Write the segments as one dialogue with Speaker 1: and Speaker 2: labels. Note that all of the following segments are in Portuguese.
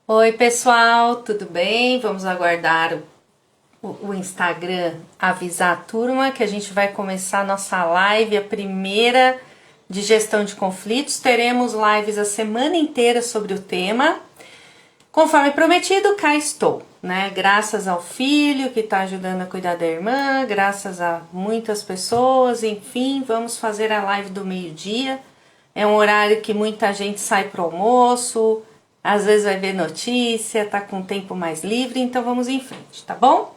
Speaker 1: Oi, pessoal, tudo bem? Vamos aguardar o Instagram avisar a turma que a gente vai começar a nossa live, a primeira de gestão de conflitos. Teremos lives a semana inteira sobre o tema. Conforme prometido, cá estou, né? Graças ao filho que está ajudando a cuidar da irmã, graças a muitas pessoas, enfim, vamos fazer a live do meio-dia. É um horário que muita gente sai pro almoço, às vezes vai ver notícia, tá com tempo mais livre, então vamos em frente, tá bom?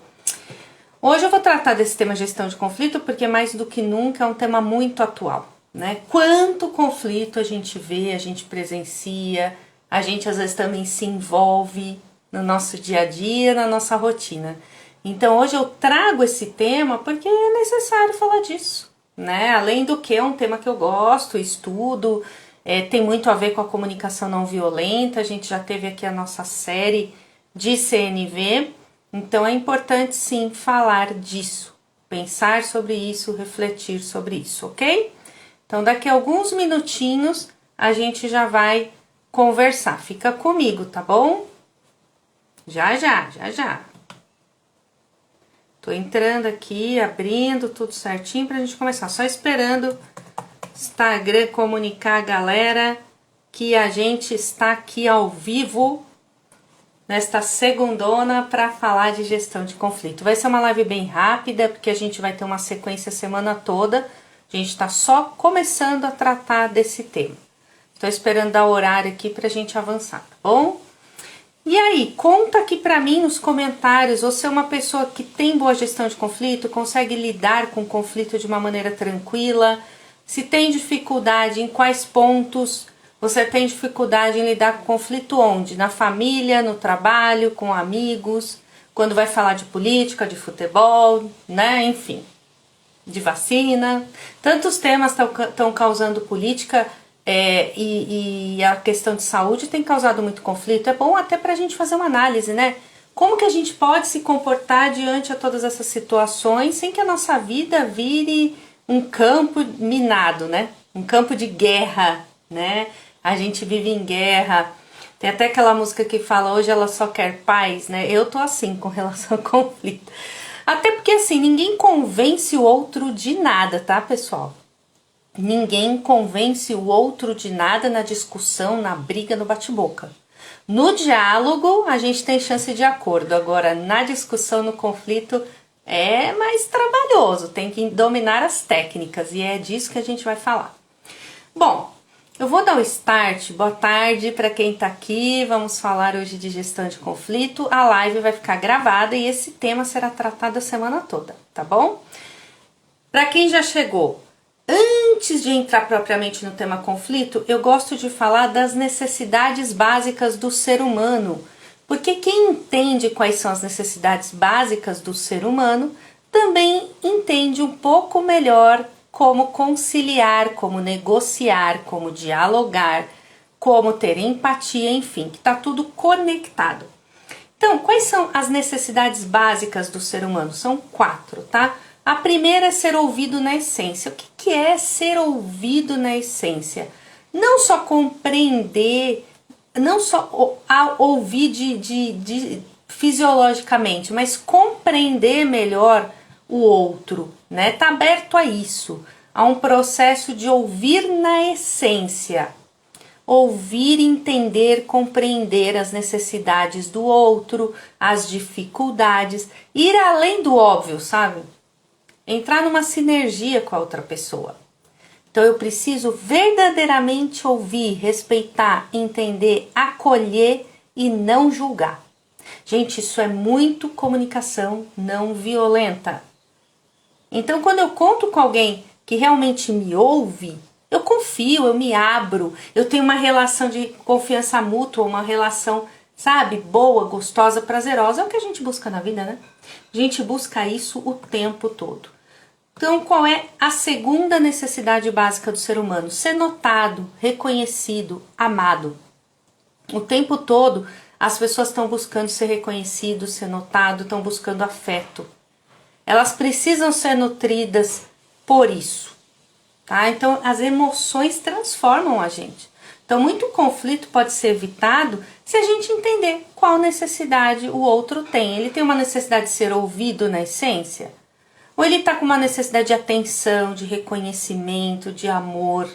Speaker 1: Hoje eu vou tratar desse tema gestão de conflito porque mais do que nunca é um tema muito atual, né? Quanto conflito a gente vê, a gente presencia, a gente às vezes também se envolve no nosso dia a dia, na nossa rotina. Então hoje eu trago esse tema porque é necessário falar disso, né? Além do que é um tema que eu gosto, estudo, tem muito a ver com a comunicação não violenta. A gente já teve aqui a nossa série de CNV, então é importante sim falar disso, pensar sobre isso, refletir sobre isso, ok? Então daqui a alguns minutinhos a gente já vai conversar. Fica comigo, tá bom? Já. Tô entrando aqui, abrindo tudo certinho pra gente começar. Só esperando Instagram comunicar a galera que a gente está aqui ao vivo nesta segundona para falar de gestão de conflito. Vai ser uma live bem rápida, porque a gente vai ter uma sequência a semana toda. A gente está só começando a tratar desse tema. Estou esperando dar o horário aqui para a gente avançar, tá bom? E aí, conta aqui para mim nos comentários, você é uma pessoa que tem boa gestão de conflito, consegue lidar com o conflito de uma maneira tranquila? Se tem dificuldade, em quais pontos você tem dificuldade em lidar com conflito onde? Na família, no trabalho, com amigos, quando vai falar de política, de futebol, né? Enfim, de vacina. Tantos temas estão causando política e a questão de saúde tem causado muito conflito. É bom até para a gente fazer uma análise, né? Como que a gente pode se comportar diante a todas essas situações sem que a nossa vida vire um campo minado, né? Um campo de guerra, né? A gente vive em guerra. Tem até aquela música que fala hoje ela só quer paz, né? Eu tô assim com relação ao conflito. Até porque assim, ninguém convence o outro de nada, tá, pessoal? Ninguém convence o outro de nada na discussão, na briga, no bate-boca. No diálogo, a gente tem chance de acordo. Agora, na discussão, no conflito, é mais trabalhoso. Tem que dominar as técnicas e é disso que a gente vai falar. Bom, eu vou dar o start. Boa tarde para quem tá aqui. Vamos falar hoje de gestão de conflito. A live vai ficar gravada e esse tema será tratado a semana toda, tá bom? Para quem já chegou, antes de entrar propriamente no tema conflito, eu gosto de falar das necessidades básicas do ser humano, porque quem entende quais são as necessidades básicas do ser humano também entende um pouco melhor como conciliar, como negociar, como dialogar, como ter empatia, enfim, que está tudo conectado. Então, quais são as necessidades básicas do ser humano? São 4, tá? A primeira é ser ouvido na essência. O que é ser ouvido na essência? Não só compreender, não só ouvir fisiologicamente, mas compreender melhor o outro, né? Tá aberto a isso, a um processo de ouvir na essência. Ouvir, entender, compreender as necessidades do outro, as dificuldades, ir além do óbvio, sabe? Entrar numa sinergia com a outra pessoa. Então eu preciso verdadeiramente ouvir, respeitar, entender, acolher e não julgar. Gente, isso é muito comunicação não violenta. Então quando eu conto com alguém que realmente me ouve, eu confio, eu me abro, eu tenho uma relação de confiança mútua, uma relação, sabe, boa, gostosa, prazerosa. É o que a gente busca na vida, né? A gente busca isso o tempo todo. Então, qual é a segunda necessidade básica do ser humano? Ser notado, reconhecido, amado. O tempo todo, as pessoas estão buscando ser reconhecido, ser notado, estão buscando afeto. Elas precisam ser nutridas por isso, tá? Então, as emoções transformam a gente. Então, muito conflito pode ser evitado se a gente entender qual necessidade o outro tem. Ele tem uma necessidade de ser ouvido na essência? Ou ele está com uma necessidade de atenção, de reconhecimento, de amor,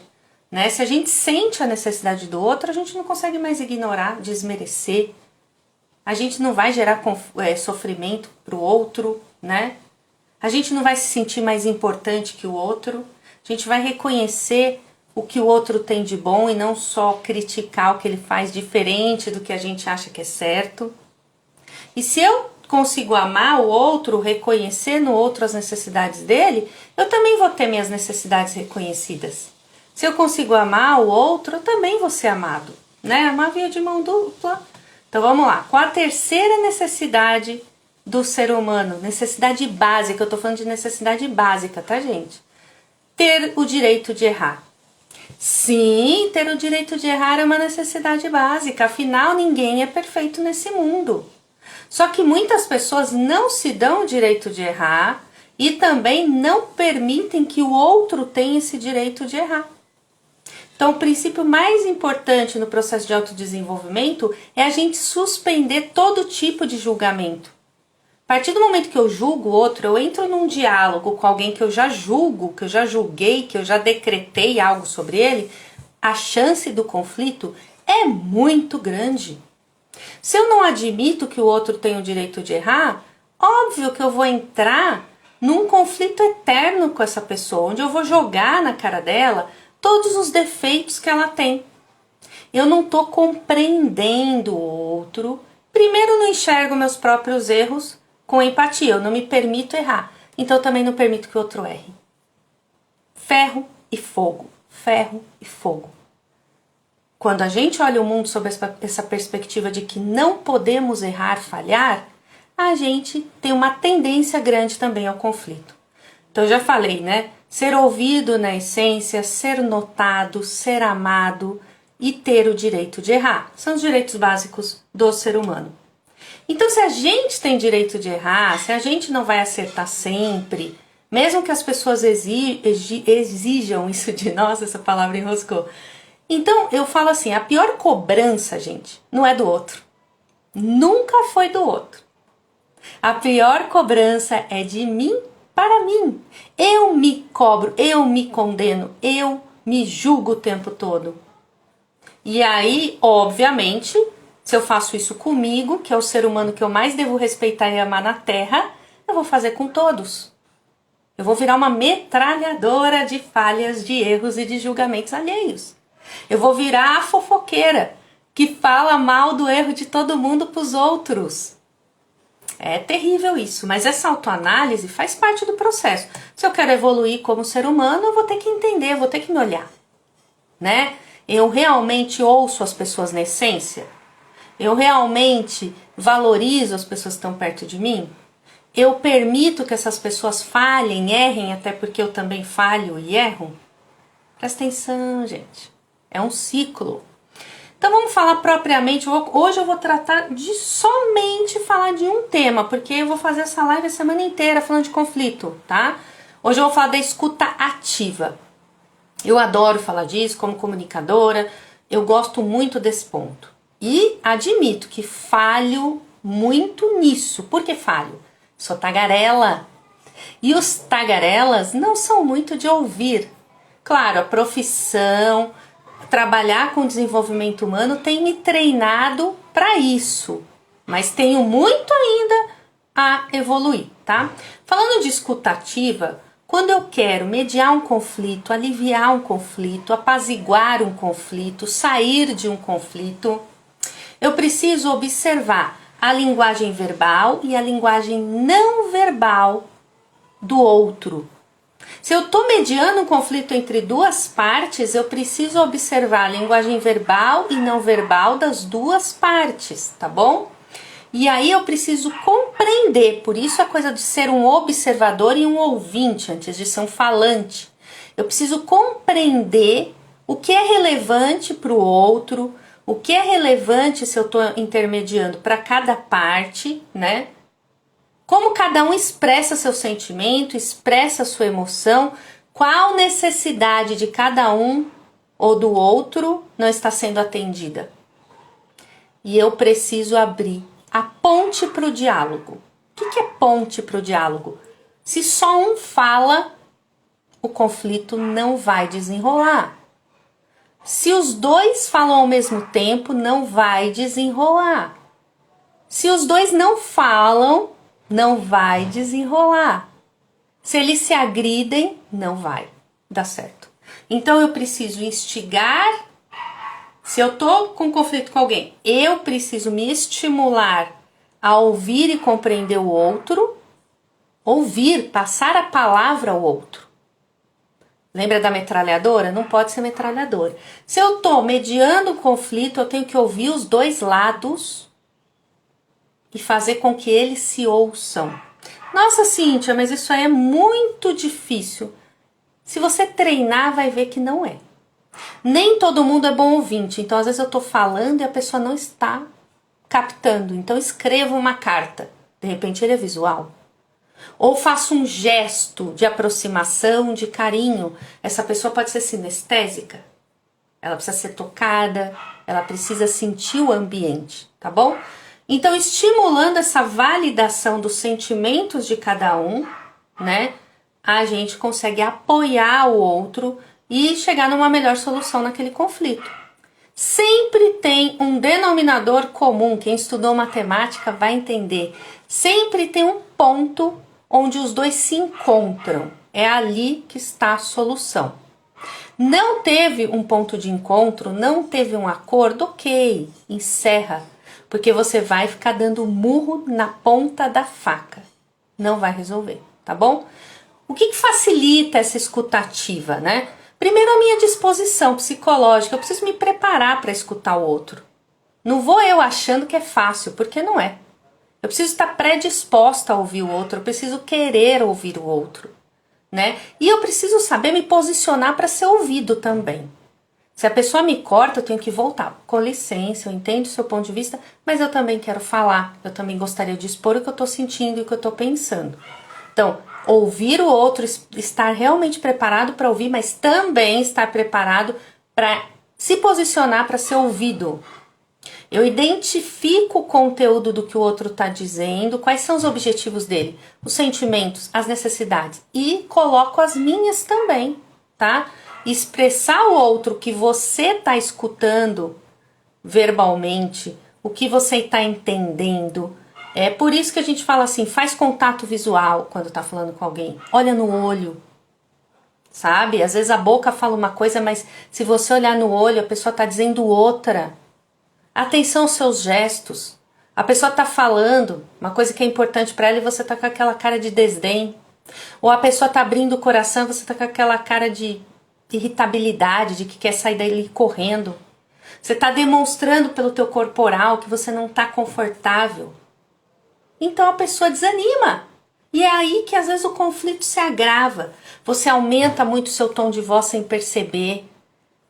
Speaker 1: né? Se a gente sente a necessidade do outro, a gente não consegue mais ignorar, desmerecer. A gente não vai gerar sofrimento para o outro, né? A gente não vai se sentir mais importante que o outro. A gente vai reconhecer o que o outro tem de bom e não só criticar o que ele faz diferente do que a gente acha que é certo. E se eu consigo amar o outro, reconhecer no outro as necessidades dele, eu também vou ter minhas necessidades reconhecidas. Se eu consigo amar o outro, eu também vou ser amado, né? Amar via de mão dupla. Então vamos lá. Qual a terceira necessidade do ser humano? Necessidade básica. Eu tô falando de necessidade básica, tá, gente? Ter o direito de errar. Sim, ter o direito de errar é uma necessidade básica. Afinal, ninguém é perfeito nesse mundo. Só que muitas pessoas não se dão o direito de errar e também não permitem que o outro tenha esse direito de errar. Então, o princípio mais importante no processo de autodesenvolvimento é a gente suspender todo tipo de julgamento. A partir do momento que eu julgo o outro, eu entro num diálogo com alguém que eu já julgo, que eu já julguei, que eu já decretei algo sobre ele, a chance do conflito é muito grande. Se eu não admito que o outro tem o direito de errar, óbvio que eu vou entrar num conflito eterno com essa pessoa, onde eu vou jogar na cara dela todos os defeitos que ela tem. Eu não estou compreendendo o outro. Primeiro, não enxergo meus próprios erros com empatia, eu não me permito errar. Então, eu também não permito que o outro erre. Ferro e fogo. Ferro e fogo. Quando a gente olha o mundo sob essa perspectiva de que não podemos errar, falhar, a gente tem uma tendência grande também ao conflito. Então, eu já falei, né? Ser ouvido na essência, ser notado, ser amado e ter o direito de errar. São os direitos básicos do ser humano. Então, se a gente tem direito de errar, se a gente não vai acertar sempre, mesmo que as pessoas exijam isso de nós, essa palavra enroscou. Então, eu falo assim, a pior cobrança, gente, não é do outro. Nunca foi do outro. A pior cobrança é de mim para mim. Eu me cobro, eu me condeno, eu me julgo o tempo todo. E aí, obviamente, se eu faço isso comigo, que é o ser humano que eu mais devo respeitar e amar na Terra, eu vou fazer com todos. Eu vou virar uma metralhadora de falhas, de erros e de julgamentos alheios. Eu vou virar a fofoqueira que fala mal do erro de todo mundo para os outros. É terrível isso, mas essa autoanálise faz parte do processo. Se eu quero evoluir como ser humano, eu vou ter que entender, eu vou ter que me olhar, né? Eu realmente ouço as pessoas na essência? Eu realmente valorizo as pessoas que estão perto de mim? Eu permito que essas pessoas falhem, errem, até porque eu também falho e erro? Presta atenção, gente. É um ciclo. Então vamos falar propriamente, hoje eu vou tratar de somente falar de um tema, porque eu vou fazer essa live a semana inteira falando de conflito, tá? Hoje eu vou falar da escuta ativa. Eu adoro falar disso como comunicadora, eu gosto muito desse ponto. E admito que falho muito nisso. Por que falho? Sou tagarela. E os tagarelas não são muito de ouvir. Claro, a profissão, trabalhar com desenvolvimento humano tem me treinado para isso. Mas tenho muito ainda a evoluir, tá? Falando de escuta ativa, quando eu quero mediar um conflito, aliviar um conflito, apaziguar um conflito, sair de um conflito, eu preciso observar a linguagem verbal e a linguagem não verbal do outro. Se eu estou mediando um conflito entre duas partes, eu preciso observar a linguagem verbal e não verbal das duas partes, tá bom? E aí eu preciso compreender, por isso a coisa de ser um observador e um ouvinte, antes de ser um falante. Eu preciso compreender o que é relevante para o outro, o que é relevante se eu estou intermediando para cada parte, né? Como cada um expressa seu sentimento, expressa sua emoção, qual necessidade de cada um ou do outro não está sendo atendida. E eu preciso abrir a ponte para o diálogo. O que é ponte para o diálogo? Se só um fala, o conflito não vai desenrolar. Se os dois falam ao mesmo tempo, não vai desenrolar. Se os dois não falam, não vai desenrolar. Se eles se agridem, não vai dar certo. Então eu preciso instigar. Se eu tô com conflito com alguém, eu preciso me estimular a ouvir e compreender o outro. Ouvir, passar a palavra ao outro. Lembra da metralhadora? Não pode ser metralhadora. Se eu tô mediando o conflito, eu tenho que ouvir os dois lados e fazer com que eles se ouçam. Nossa, Cíntia, mas isso aí é muito difícil. Se você treinar, vai ver que não é. Nem todo mundo é bom ouvinte, então às vezes eu tô falando e a pessoa não está captando. Então escrevo uma carta, de repente ele é visual. Ou faço um gesto de aproximação, de carinho. Essa pessoa pode ser sinestésica. Ela precisa ser tocada, ela precisa sentir o ambiente, tá bom? Então, estimulando essa validação dos sentimentos de cada um, né? A gente consegue apoiar o outro e chegar numa melhor solução naquele conflito. Sempre tem um denominador comum, quem estudou matemática vai entender. Sempre tem um ponto onde os dois se encontram. É ali que está a solução. Não teve um ponto de encontro, não teve um acordo, ok, encerra. Porque você vai ficar dando murro na ponta da faca. Não vai resolver, tá bom? O que facilita essa escutativa, né? Primeiro, a minha disposição psicológica. Eu preciso me preparar para escutar o outro. Não vou eu achando que é fácil, porque não é. Eu preciso estar predisposta a ouvir o outro. Eu preciso querer ouvir o outro, né? E eu preciso saber me posicionar para ser ouvido também. Se a pessoa me corta, eu tenho que voltar. Com licença, eu entendo o seu ponto de vista, mas eu também quero falar. Eu também gostaria de expor o que eu estou sentindo e o que eu estou pensando. Então, ouvir o outro, estar realmente preparado para ouvir, mas também estar preparado para se posicionar para ser ouvido. Eu identifico o conteúdo do que o outro está dizendo, quais são os objetivos dele, os sentimentos, as necessidades, e coloco as minhas também, tá? Expressar ao outro que você está escutando verbalmente, o que você está entendendo. É por isso que a gente fala assim, faz contato visual quando está falando com alguém. Olha no olho, sabe? Às vezes a boca fala uma coisa, mas se você olhar no olho, a pessoa está dizendo outra. Atenção aos seus gestos. A pessoa está falando uma coisa que é importante para ela e você está com aquela cara de desdém. Ou a pessoa está abrindo o coração e você está com aquela cara de irritabilidade, de que quer sair dali correndo. Você está demonstrando pelo teu corporal que você não está confortável. Então a pessoa desanima. E é aí que às vezes o conflito se agrava. Você aumenta muito o seu tom de voz sem perceber.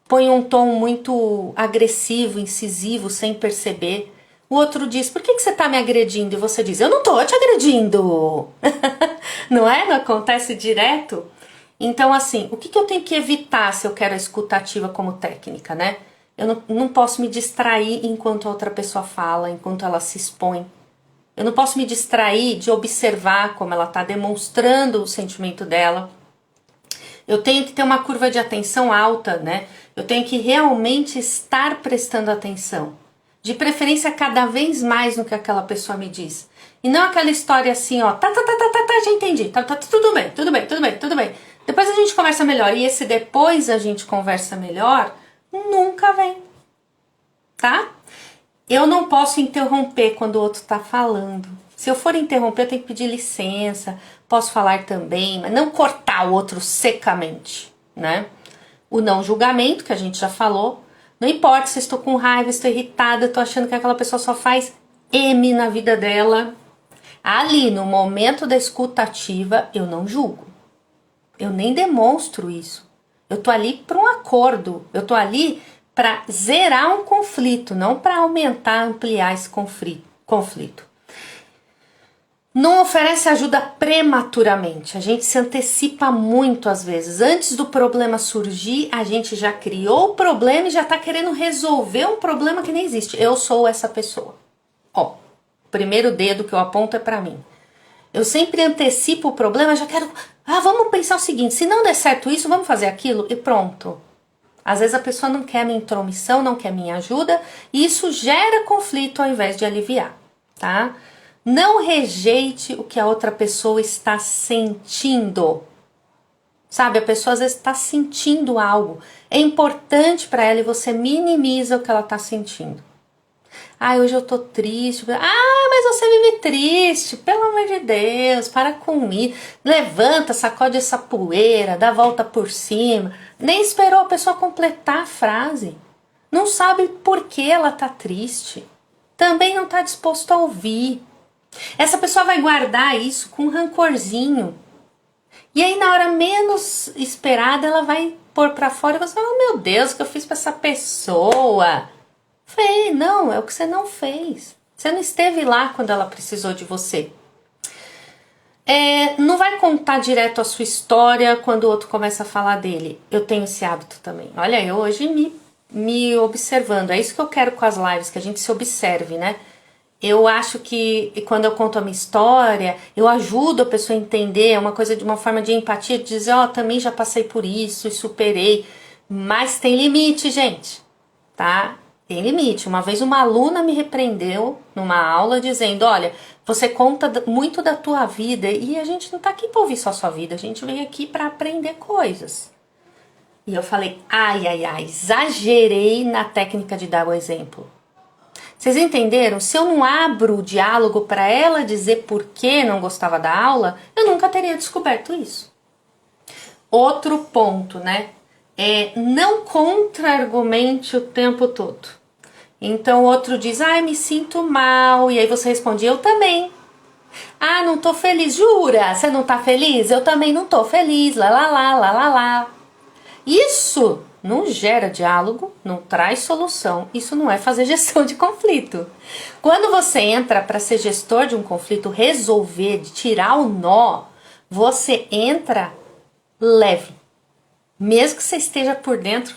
Speaker 1: Põe um tom muito agressivo, incisivo, sem perceber. O outro diz, por que você está me agredindo? E você diz, eu não estou te agredindo. Não é? Não acontece direto? Então, assim, o que eu tenho que evitar se eu quero a escutativa como técnica, né? Eu não posso me distrair enquanto a outra pessoa fala, enquanto ela se expõe. Eu não posso me distrair de observar como ela está demonstrando o sentimento dela. Eu tenho que ter uma curva de atenção alta, né? Eu tenho que realmente estar prestando atenção. De preferência cada vez mais no que aquela pessoa me diz. E não aquela história assim, ó, tá, já entendi. Tá, tudo bem. Depois a gente conversa melhor. E esse depois a gente conversa melhor nunca vem, tá? Eu não posso interromper quando o outro tá falando. Se eu for interromper, eu tenho que pedir licença. Posso falar também, mas não cortar o outro secamente, né? O não julgamento, que a gente já falou. Não importa se eu estou com raiva, estou irritada, estou achando que aquela pessoa só faz M na vida dela. Ali, no momento da escuta ativa, eu não julgo. Eu nem demonstro isso. Eu tô ali para um acordo. Eu tô ali para zerar um conflito, não para aumentar, ampliar esse conflito. Não oferece ajuda prematuramente, a gente se antecipa muito às vezes. Antes do problema surgir, a gente já criou o problema e já tá querendo resolver um problema que nem existe. Eu sou essa pessoa. Ó, o primeiro dedo que eu aponto é pra mim. Eu sempre antecipo o problema, já quero... vamos pensar o seguinte, se não der certo isso, vamos fazer aquilo e pronto. Às vezes a pessoa não quer minha intromissão, não quer minha ajuda, e isso gera conflito ao invés de aliviar, tá? Não rejeite o que a outra pessoa está sentindo. Sabe, a pessoa às vezes está sentindo algo. É importante para ela e você minimiza o que ela está sentindo. Hoje eu tô triste. Mas você vive triste. Pelo amor de Deus, para com isso. Levanta, sacode essa poeira, dá a volta por cima. Nem esperou a pessoa completar a frase. Não sabe por que ela tá triste. Também não tá disposto a ouvir. Essa pessoa vai guardar isso com um rancorzinho. E aí na hora menos esperada ela vai pôr pra fora e você fala, meu Deus, o que eu fiz pra essa pessoa? Não, é o que você não fez. Você não esteve lá quando ela precisou de você. Não vai contar direto a sua história quando o outro começa a falar dele. Eu tenho esse hábito também. Olha, eu hoje me observando. É isso que eu quero com as lives, que a gente se observe, né? Eu acho que quando eu conto a minha história, eu ajudo a pessoa a entender, é uma coisa de uma forma de empatia, de dizer, também já passei por isso e superei. Mas tem limite, gente, tá? Tem limite. Uma vez uma aluna me repreendeu numa aula dizendo, olha, você conta muito da tua vida e a gente não tá aqui para ouvir só a sua vida, a gente vem aqui para aprender coisas. E eu falei, exagerei na técnica de dar o exemplo. Vocês entenderam? Se eu não abro o diálogo para ela dizer por que não gostava da aula, eu nunca teria descoberto isso. Outro ponto, né? Não contra-argumente o tempo todo. Então o outro diz, me sinto mal. E aí você responde, eu também. Não tô feliz. Jura? Você não tá feliz? Eu também não tô feliz. Lá. Isso não gera diálogo, não traz solução. Isso não é fazer gestão de conflito. Quando você entra para ser gestor de um conflito, resolver, de tirar o nó, você entra leve. Mesmo que você esteja por dentro,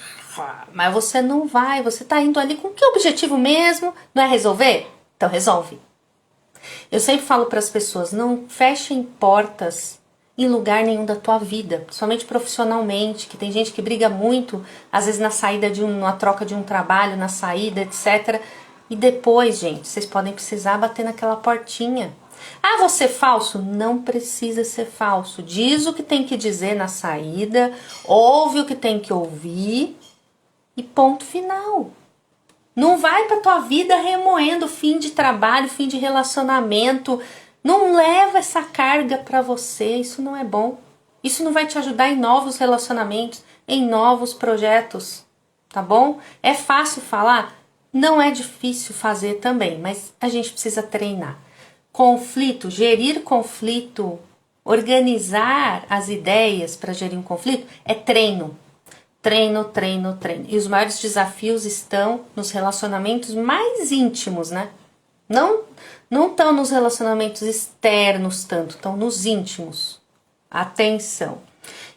Speaker 1: mas você não vai, você tá indo ali com que objetivo mesmo? Não é resolver? Então resolve. Eu sempre falo para as pessoas, não fechem portas em lugar nenhum da tua vida, principalmente profissionalmente, que tem gente que briga muito, às vezes na saída na troca de um trabalho, na saída, etc. E depois, gente, vocês podem precisar bater naquela portinha. Vou ser falso? Não precisa ser falso. Diz o que tem que dizer na saída, ouve o que tem que ouvir e ponto final. Não vai pra tua vida remoendo fim de trabalho, fim de relacionamento. Não leva essa carga pra você, isso não é bom. Isso não vai te ajudar em novos relacionamentos, em novos projetos, tá bom? É fácil falar? Não é difícil fazer também, mas a gente precisa treinar. Conflito, gerir conflito, organizar as ideias para gerir um conflito é treino. Treino. E os maiores desafios estão nos relacionamentos mais íntimos, né? Não estão nos relacionamentos externos tanto, estão nos íntimos. Atenção.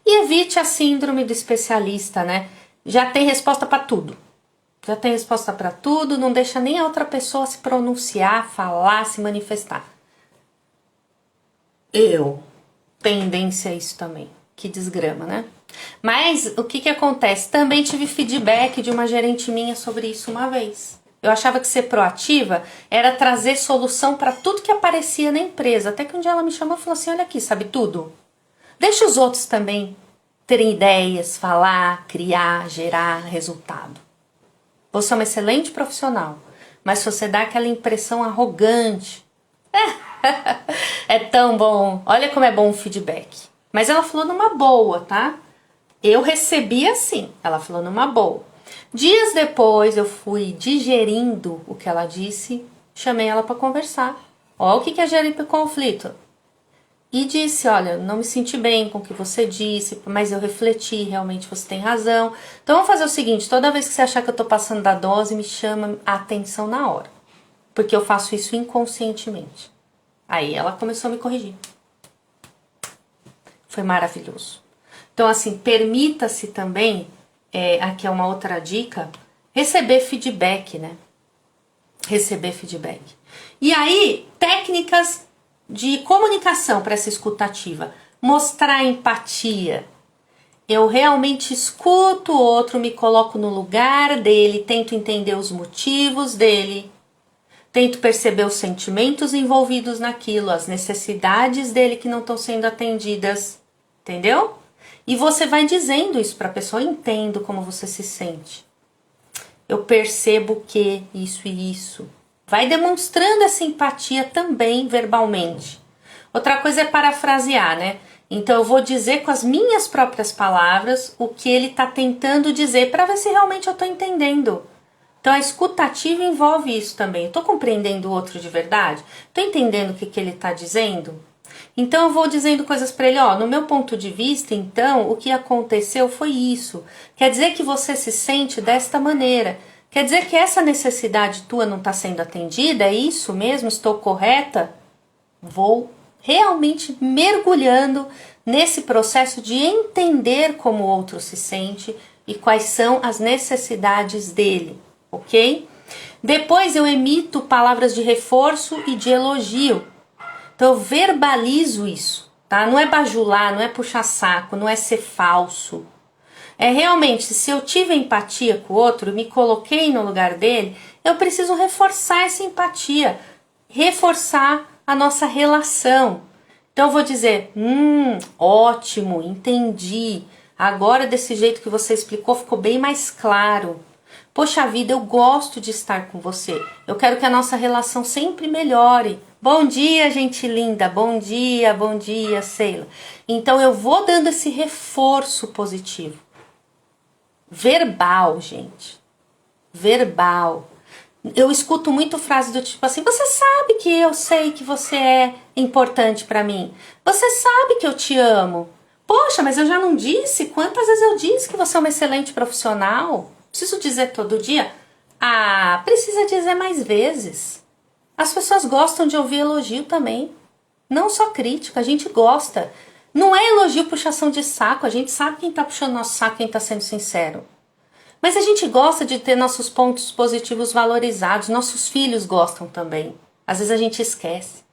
Speaker 1: E evite a síndrome do especialista, né? Já tem resposta para tudo. Não deixa nem a outra pessoa se pronunciar, falar, se manifestar. Tendência a isso também. Que desgrama, né? Mas o que acontece? Também tive feedback de uma gerente minha sobre isso uma vez. Eu achava que ser proativa era trazer solução para tudo que aparecia na empresa. Até que um dia ela me chamou e falou assim, olha aqui, sabe tudo? Deixa os outros também terem ideias, falar, criar, gerar resultado. Você é uma excelente profissional, mas se você dá aquela impressão arrogante, é tão bom. Olha como é bom o feedback. Mas ela falou numa boa, tá? Eu recebi assim, ela falou numa boa. Dias depois eu fui digerindo o que ela disse, chamei ela para conversar. Ó, o que é gerir conflito? E disse, olha, não me senti bem com o que você disse, mas eu refleti, realmente você tem razão. Então vamos fazer o seguinte, toda vez que você achar que eu tô passando da dose, me chama a atenção na hora. Porque eu faço isso inconscientemente. Aí ela começou a me corrigir. Foi maravilhoso. Então, assim, permita-se também, aqui é uma outra dica, receber feedback, né? Receber feedback. E aí, técnicas de comunicação para essa escutativa. Mostrar empatia. Eu realmente escuto o outro, me coloco no lugar dele, tento entender os motivos dele, tento perceber os sentimentos envolvidos naquilo, as necessidades dele que não estão sendo atendidas, entendeu? E você vai dizendo isso para a pessoa, eu entendo como você se sente. Eu percebo que isso e isso. Vai demonstrando essa empatia também verbalmente. Outra coisa é parafrasear, né? Então eu vou dizer com as minhas próprias palavras o que ele está tentando dizer para ver se realmente eu estou entendendo. Então a escutativa envolve isso também. Eu estou compreendendo o outro de verdade? Estou entendendo o que ele está dizendo? Então eu vou dizendo coisas para ele, ó, no meu ponto de vista, então, o que aconteceu foi isso. Quer dizer que você se sente desta maneira. Quer dizer que essa necessidade tua não está sendo atendida? É isso mesmo? Estou correta? Vou realmente mergulhando nesse processo de entender como o outro se sente e quais são as necessidades dele, ok? Depois eu emito palavras de reforço e de elogio. Então eu verbalizo isso, tá? Não é bajular, não é puxar saco, não é ser falso. É realmente, se eu tive empatia com o outro, me coloquei no lugar dele, eu preciso reforçar essa empatia, reforçar a nossa relação. Então eu vou dizer, ótimo, entendi. Agora desse jeito que você explicou ficou bem mais claro. Poxa vida, eu gosto de estar com você. Eu quero que a nossa relação sempre melhore. Bom dia, gente linda. Bom dia, Sheila. Então eu vou dando esse reforço positivo. Verbal, gente. Verbal. Eu escuto muito frase do tipo assim, você sabe que eu sei que você é importante pra mim. Você sabe que eu te amo. Poxa, mas eu já não disse? Quantas vezes eu disse que você é uma excelente profissional? Preciso dizer todo dia? Ah, precisa dizer mais vezes. As pessoas gostam de ouvir elogio também. Não só crítica, a gente gosta. Não é elogio puxação de saco, a gente sabe quem tá puxando nosso saco, quem tá sendo sincero. Mas a gente gosta de ter nossos pontos positivos valorizados, nossos filhos gostam também. Às vezes a gente esquece.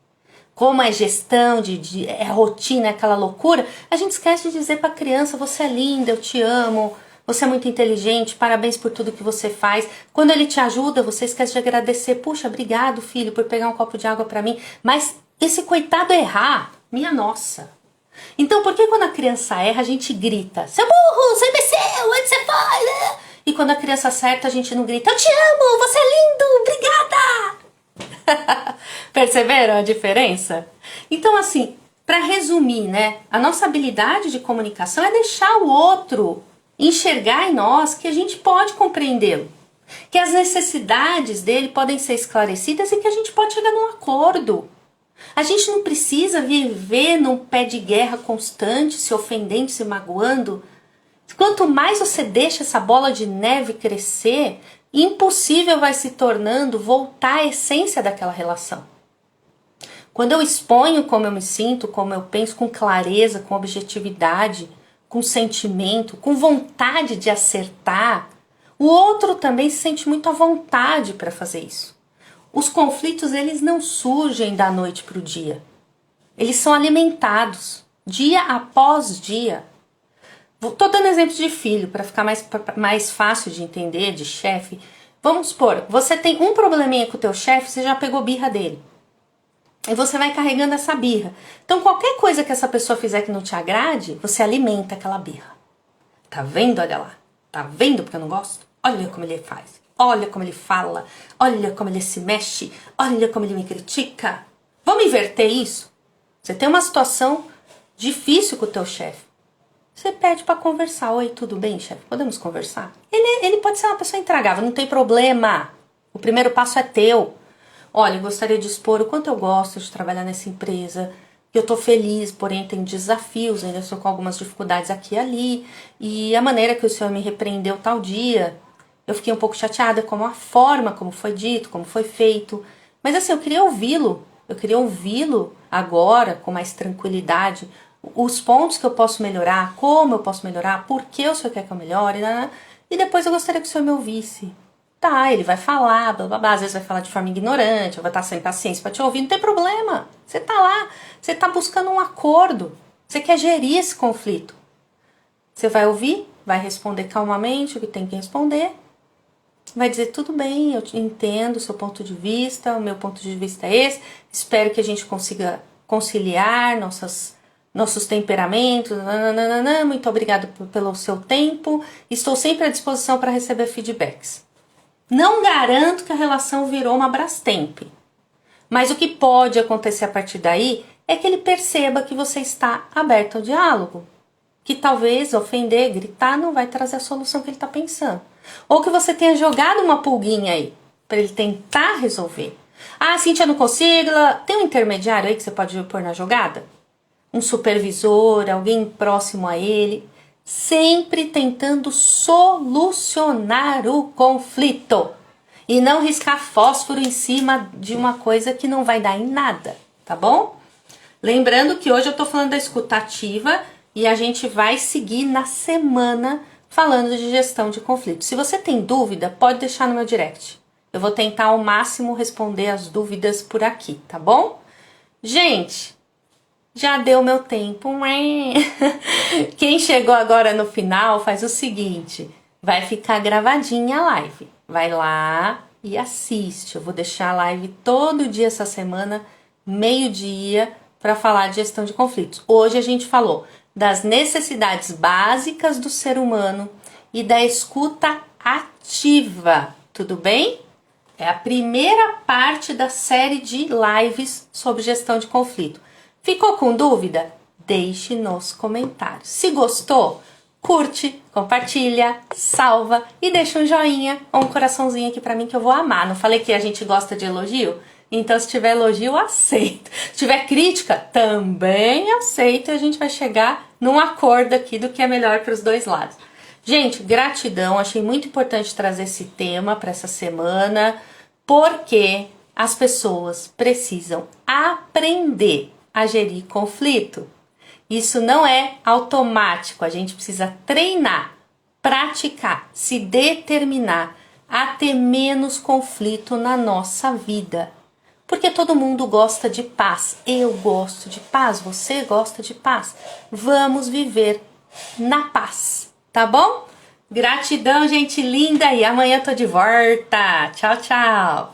Speaker 1: Como é gestão, é rotina, é aquela loucura, a gente esquece de dizer pra criança, você é linda, eu te amo, você é muito inteligente, parabéns por tudo que você faz. Quando ele te ajuda, você esquece de agradecer. Puxa, obrigado, filho, por pegar um copo de água pra mim. Mas esse coitado errar, minha nossa. Então, por que quando a criança erra, a gente grita? Seu burro, seu imbecil, onde você foi? E quando a criança acerta, a gente não grita, eu te amo, você é lindo, obrigada! Perceberam a diferença? Então, assim, para resumir, né? A nossa habilidade de comunicação é deixar o outro enxergar em nós que a gente pode compreendê-lo. Que as necessidades dele podem ser esclarecidas e que a gente pode chegar num acordo. A gente não precisa viver num pé de guerra constante, se ofendendo, se magoando. Quanto mais você deixa essa bola de neve crescer, impossível vai se tornando voltar à essência daquela relação. Quando eu exponho como eu me sinto, como eu penso com clareza, com objetividade, com sentimento, com vontade de acertar, o outro também se sente muito à vontade para fazer isso. Os conflitos, eles não surgem da noite para o dia. Eles são alimentados, dia após dia. Estou dando exemplo de filho, para ficar mais fácil de entender, de chefe. Vamos supor, você tem um probleminha com o teu chefe, você já pegou birra dele. E você vai carregando essa birra. Então, qualquer coisa que essa pessoa fizer que não te agrade, você alimenta aquela birra. Tá vendo? Olha lá. Tá vendo porque eu não gosto? Olha como ele faz. Olha como ele fala. Olha como ele se mexe. Olha como ele me critica. Vamos inverter isso? Você tem uma situação difícil com o teu chefe. Você pede para conversar. Oi, tudo bem, chefe? Podemos conversar? Ele pode ser uma pessoa intragável, não tem problema. O primeiro passo é teu. Olha, eu gostaria de expor o quanto eu gosto de trabalhar nessa empresa. Eu estou feliz, porém tem desafios, ainda estou com algumas dificuldades aqui e ali. E a maneira que o senhor me repreendeu tal dia, eu fiquei um pouco chateada com a forma como foi dito, como foi feito. Mas assim, eu queria ouvi-lo. Eu queria ouvi-lo agora com mais tranquilidade. Os pontos que eu posso melhorar, como eu posso melhorar, por que o senhor quer que eu melhore, né? E depois eu gostaria que o senhor me ouvisse. Tá, ele vai falar, blá, blá, blá, às vezes vai falar de forma ignorante, eu vou estar sem paciência para te ouvir, não tem problema. Você tá lá, você tá buscando um acordo, você quer gerir esse conflito. Você vai ouvir, vai responder calmamente o que tem que responder, vai dizer, tudo bem, eu entendo o seu ponto de vista, o meu ponto de vista é esse, espero que a gente consiga conciliar nossos temperamentos, nananana, muito obrigado pelo seu tempo, estou sempre à disposição para receber feedbacks. Não garanto que a relação virou uma Brastemp, mas o que pode acontecer a partir daí é que ele perceba que você está aberto ao diálogo, que talvez ofender, gritar não vai trazer a solução que ele está pensando, ou que você tenha jogado uma pulguinha aí para ele tentar resolver. Ah, Cíntia, não consigo. Tem um intermediário aí que você pode pôr na jogada? Um supervisor, alguém próximo a ele, sempre tentando solucionar o conflito e não riscar fósforo em cima de uma coisa que não vai dar em nada, tá bom? Lembrando que hoje eu tô falando da escuta ativa e a gente vai seguir na semana falando de gestão de conflitos. Se você tem dúvida, pode deixar no meu direct. Eu vou tentar ao máximo responder as dúvidas por aqui, tá bom? Gente, já deu meu tempo. Quem chegou agora no final faz o seguinte, vai ficar gravadinha a live. Vai lá e assiste. Eu vou deixar a live todo dia essa semana, meio-dia, para falar de gestão de conflitos. Hoje a gente falou das necessidades básicas do ser humano e da escuta ativa, tudo bem? É a primeira parte da série de lives sobre gestão de conflito. Ficou com dúvida? Deixe nos comentários. Se gostou, curte, compartilha, salva e deixa um joinha ou um coraçãozinho aqui pra mim que eu vou amar. Não falei que a gente gosta de elogio? Então se tiver elogio, aceito. Se tiver crítica, também aceito e a gente vai chegar num acordo aqui do que é melhor para os dois lados. Gente, gratidão. Achei muito importante trazer esse tema para essa semana porque as pessoas precisam aprender a gerir conflito. Isso não é automático, a gente precisa treinar, praticar, se determinar a ter menos conflito na nossa vida. Porque todo mundo gosta de paz, eu gosto de paz, você gosta de paz. Vamos viver na paz, tá bom? Gratidão, gente linda, e amanhã eu tô de volta. Tchau, tchau!